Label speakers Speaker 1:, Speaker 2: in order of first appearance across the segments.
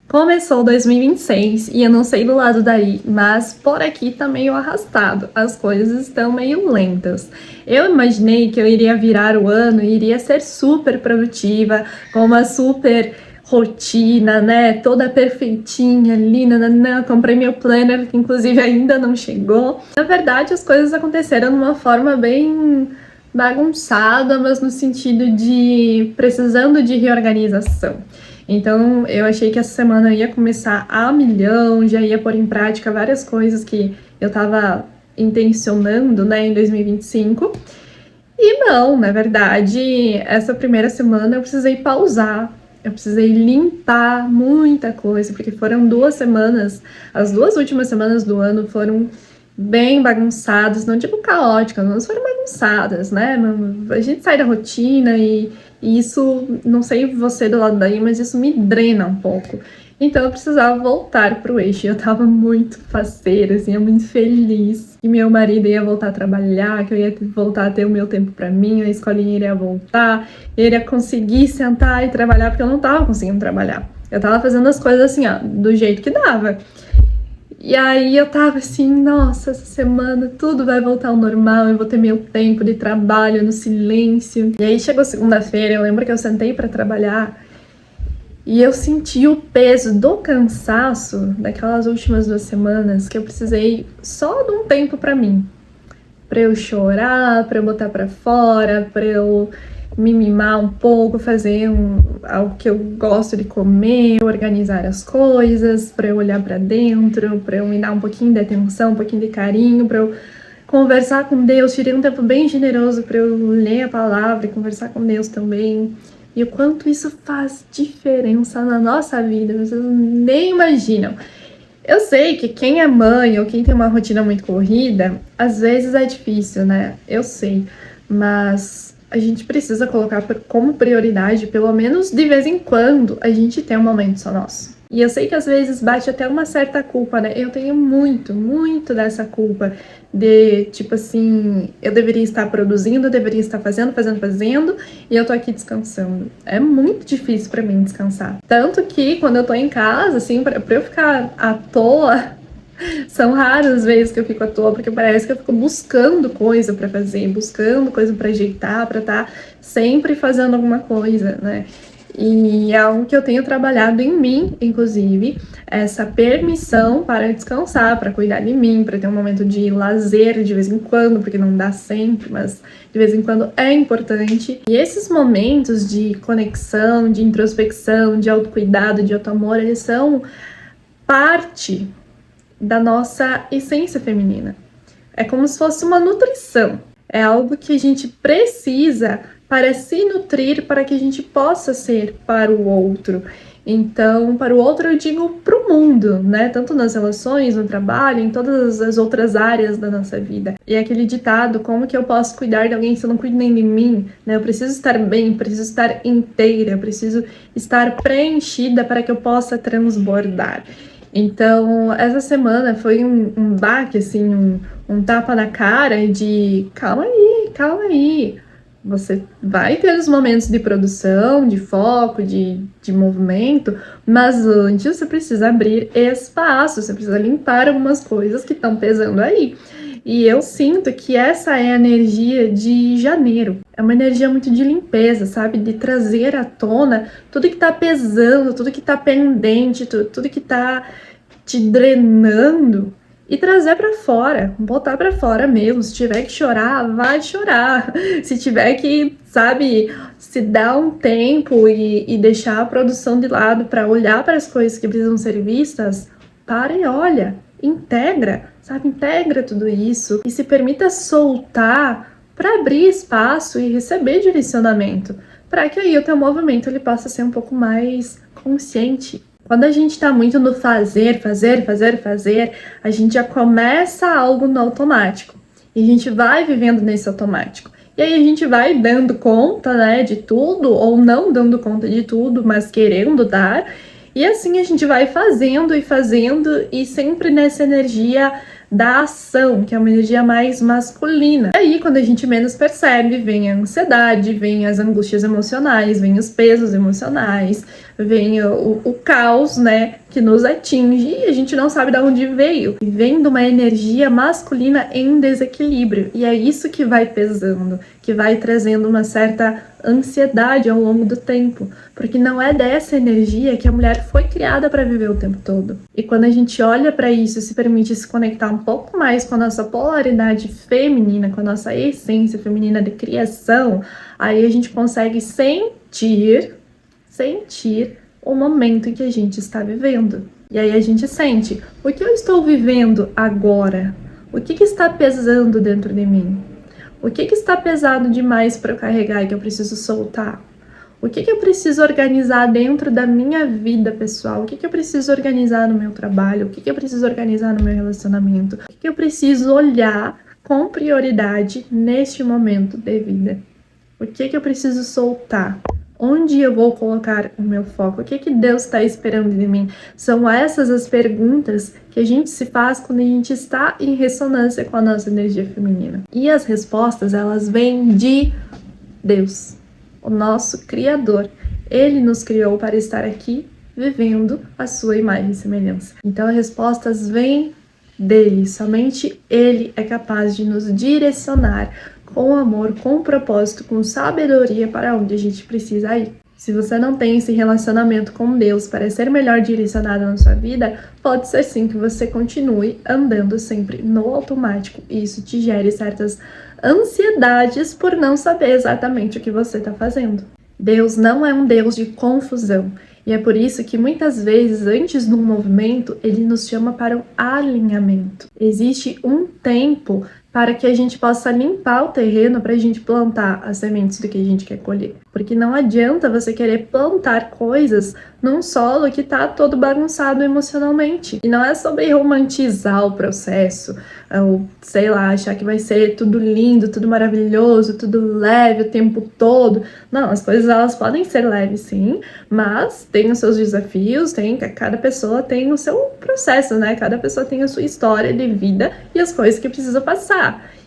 Speaker 1: Começou 2026 e eu não sei do lado daí, mas por aqui tá meio arrastado, as coisas estão meio lentas. Eu imaginei que eu iria virar o ano e iria ser super produtiva, com uma super rotina, né, toda perfeitinha ali, nananã. Comprei meu planner, que inclusive ainda não chegou. Na verdade, as coisas aconteceram de uma forma bem bagunçada, mas no sentido de precisando de reorganização. Então, eu achei que essa semana eu ia começar a milhão, já ia pôr em prática várias coisas que eu tava intencionando, né, em 2025. E não, na verdade, essa primeira semana eu precisei pausar, eu precisei limpar muita coisa, porque foram 2 semanas, as 2 últimas semanas do ano foram bem bagunçadas, não digo caóticas, mas foram bagunçadas, né? A gente sai da rotina e isso, não sei você do lado daí, mas isso me drena um pouco. Então eu precisava voltar pro eixo. Eu tava muito faceira, assim, muito feliz. E meu marido ia voltar a trabalhar, que eu ia voltar a ter o meu tempo pra mim, a escolinha iria voltar, eu iria conseguir sentar e trabalhar, porque eu não tava conseguindo trabalhar. Eu tava fazendo as coisas assim, ó, do jeito que dava. E aí eu tava assim, nossa, essa semana tudo vai voltar ao normal, eu vou ter meu tempo de trabalho no silêncio. E aí chegou segunda-feira, eu lembro que eu sentei pra trabalhar e eu senti o peso do cansaço daquelas últimas 2 semanas, que eu precisei só de um tempo pra mim. Pra eu chorar, pra eu botar pra fora, pra eu me mimar um pouco, fazer algo que eu gosto de comer, organizar as coisas, para eu olhar para dentro, para eu me dar um pouquinho de atenção, um pouquinho de carinho, para eu conversar com Deus. Tirei um tempo bem generoso para eu ler a palavra e conversar com Deus também. E o quanto isso faz diferença na nossa vida, vocês nem imaginam. Eu sei que quem é mãe ou quem tem uma rotina muito corrida, às vezes é difícil, né? Eu sei, mas a gente precisa colocar como prioridade, pelo menos de vez em quando, a gente ter um momento só nosso. E eu sei que às vezes bate até uma certa culpa, né? Eu tenho muito dessa culpa de, tipo assim, eu deveria estar produzindo, eu deveria estar fazendo, e eu tô aqui descansando. É muito difícil pra mim descansar. Tanto que quando eu tô em casa, assim, pra eu ficar à toa, são raras as vezes que eu fico à toa, porque parece que eu fico buscando coisa pra fazer, buscando coisa pra ajeitar, pra estar sempre fazendo alguma coisa, né? E é algo que eu tenho trabalhado em mim, inclusive, essa permissão para descansar, para cuidar de mim, para ter um momento de lazer de vez em quando, porque não dá sempre, mas de vez em quando é importante. E esses momentos de conexão, de introspecção, de autocuidado, de autoamor, eles são parte da nossa essência feminina. É como se fosse uma nutrição. É algo que a gente precisa para se nutrir, para que a gente possa ser para o outro. Então, para o outro eu digo para o mundo, né? Tanto nas relações, no trabalho, em todas as outras áreas da nossa vida. E aquele ditado, como que eu posso cuidar de alguém se eu não cuido nem de mim? Né? Eu preciso estar bem, preciso estar inteira, eu preciso estar preenchida para que eu possa transbordar. Então, essa semana foi um baque, assim, um tapa na cara de calma aí. Você vai ter os momentos de produção, de foco, de movimento, mas antes você precisa abrir espaço, você precisa limpar algumas coisas que estão pesando aí. E eu sinto que essa é a energia de janeiro. É uma energia muito de limpeza, sabe? De trazer à tona tudo que tá pesando, tudo que tá pendente, tudo que tá te drenando e trazer pra fora, botar pra fora mesmo. Se tiver que chorar, vai chorar. Se tiver que, sabe, se dar um tempo e deixar a produção de lado pra olhar para as coisas que precisam ser vistas, para e olha. Integra, sabe? Integra tudo isso e se permita soltar para abrir espaço e receber direcionamento, para que aí o teu movimento ele possa ser um pouco mais consciente. Quando a gente tá muito no fazer, a gente já começa algo no automático e a gente vai vivendo nesse automático. E aí a gente vai dando conta, né, de tudo ou não dando conta de tudo, mas querendo dar. E assim a gente vai fazendo e sempre nessa energia da ação, que é uma energia mais masculina. E aí, quando a gente menos percebe, vem a ansiedade, vem as angústias emocionais, vem os pesos emocionais, vem o caos, né, que nos atinge e a gente não sabe de onde veio. Vem de uma energia masculina em desequilíbrio, e é isso que vai pesando, que vai trazendo uma certa ansiedade ao longo do tempo, porque não é dessa energia que a mulher foi criada para viver o tempo todo. E quando a gente olha para isso e se permite se conectar um pouco mais com a nossa polaridade feminina, com a nossa essência feminina de criação, aí a gente consegue sentir o momento em que a gente está vivendo. E aí a gente sente, o que eu estou vivendo agora? O que está pesando dentro de mim? O que está pesado demais para eu carregar e que eu preciso soltar? O que eu preciso organizar dentro da minha vida pessoal? O que eu preciso organizar no meu trabalho? O que eu preciso organizar no meu relacionamento? O que eu preciso olhar com prioridade neste momento de vida? O que eu preciso soltar? Onde eu vou colocar o meu foco? O que Deus está esperando de mim? São essas as perguntas que a gente se faz quando a gente está em ressonância com a nossa energia feminina. E as respostas, elas vêm de Deus, o nosso Criador. Ele nos criou para estar aqui vivendo a sua imagem e semelhança. Então as respostas vêm dele, somente ele é capaz de nos direcionar com amor, com propósito, com sabedoria para onde a gente precisa ir. Se você não tem esse relacionamento com Deus para ser melhor direcionado na sua vida, pode ser sim que você continue andando sempre no automático e isso te gere certas ansiedades por não saber exatamente o que você está fazendo. Deus não é um Deus de confusão. E é por isso que muitas vezes, antes de um movimento, ele nos chama para um alinhamento. Existe um tempo para que a gente possa limpar o terreno para a gente plantar as sementes do que a gente quer colher. Porque não adianta você querer plantar coisas num solo que está todo bagunçado emocionalmente. E não é sobre romantizar o processo, ou sei lá, achar que vai ser tudo lindo, tudo maravilhoso, tudo leve o tempo todo. Não, as coisas elas podem ser leves sim, mas tem os seus desafios, cada pessoa tem o seu processo, né? Cada pessoa tem a sua história de vida e as coisas que precisa passar.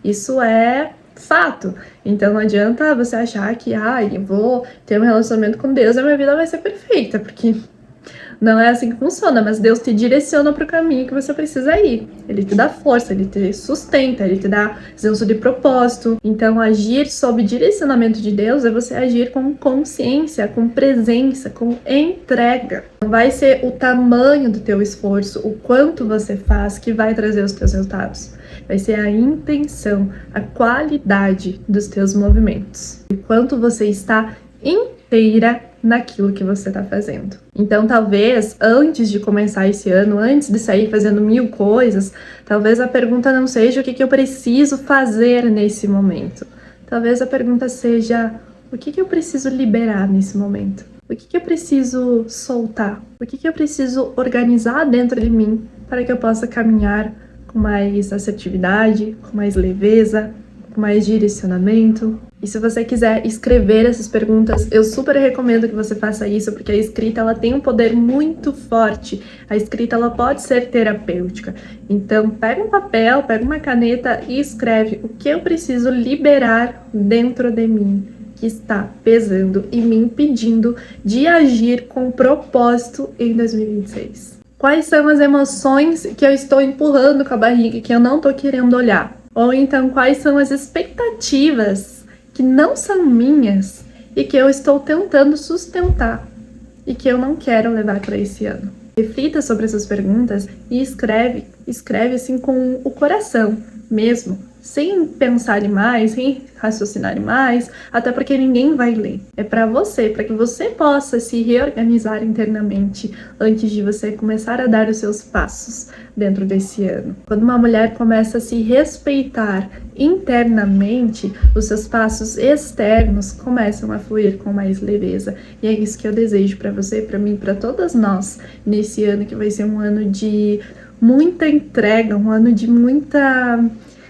Speaker 1: Isso é fato. Então não adianta você achar que eu vou ter um relacionamento com Deus e a minha vida vai ser perfeita, porque não é assim que funciona, mas Deus te direciona para o caminho que você precisa ir. Ele te dá força, ele te sustenta, ele te dá senso de propósito. Então agir sob direcionamento de Deus é você agir com consciência, com presença, com entrega. Não vai ser o tamanho do teu esforço, o quanto você faz que vai trazer os teus resultados. Vai ser a intenção, a qualidade dos teus movimentos. O quanto você está inteira naquilo que você está fazendo. Então, talvez, antes de começar esse ano, antes de sair fazendo 1000 coisas, talvez a pergunta não seja o que eu preciso fazer nesse momento. Talvez a pergunta seja o que eu preciso liberar nesse momento. O que eu preciso soltar? O que eu preciso organizar dentro de mim para que eu possa caminhar com mais assertividade, com mais leveza, com mais direcionamento. E se você quiser escrever essas perguntas, eu super recomendo que você faça isso, porque a escrita ela tem um poder muito forte. A escrita ela pode ser terapêutica. Então, pega um papel, pega uma caneta e escreve o que eu preciso liberar dentro de mim, que está pesando e me impedindo de agir com propósito em 2026. Quais são as emoções que eu estou empurrando com a barriga, que eu não estou querendo olhar? Ou então, quais são as expectativas que não são minhas e que eu estou tentando sustentar e que eu não quero levar para esse ano? Reflita sobre essas perguntas e escreve assim com o coração mesmo, sem pensar demais, sem raciocinar demais, até porque ninguém vai ler. É para você, para que você possa se reorganizar internamente antes de você começar a dar os seus passos dentro desse ano. Quando uma mulher começa a se respeitar internamente, os seus passos externos começam a fluir com mais leveza. E é isso que eu desejo para você, para mim, para todas nós, nesse ano que vai ser um ano de muita entrega, um ano de muita...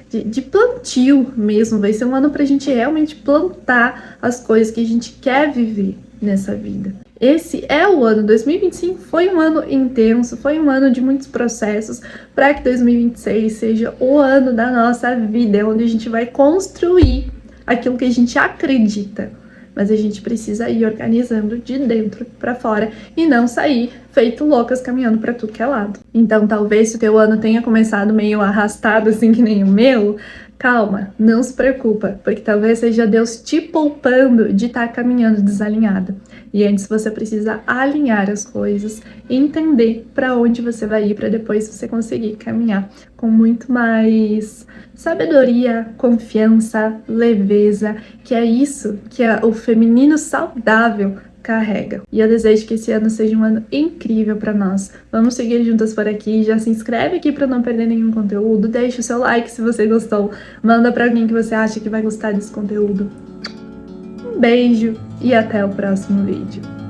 Speaker 1: De plantio mesmo, vai ser um ano pra gente realmente plantar as coisas que a gente quer viver nessa vida. Esse é o ano, 2025 foi um ano intenso, foi um ano de muitos processos, para que 2026 seja o ano da nossa vida, onde a gente vai construir aquilo que a gente acredita. mas a gente precisa ir organizando de dentro pra fora e não sair feito loucas caminhando pra tudo que é lado. Então, talvez se o teu ano tenha começado meio arrastado, assim que nem o meu, calma, não se preocupa, porque talvez seja Deus te poupando de estar caminhando desalinhada. E antes você precisa alinhar as coisas, entender para onde você vai ir para depois você conseguir caminhar com muito mais sabedoria, confiança, leveza, que é isso que o feminino saudável carrega. E eu desejo que esse ano seja um ano incrível para nós. Vamos seguir juntas por aqui. Já se inscreve aqui para não perder nenhum conteúdo. Deixa o seu like se você gostou. Manda para alguém que você acha que vai gostar desse conteúdo. Um beijo e até o próximo vídeo.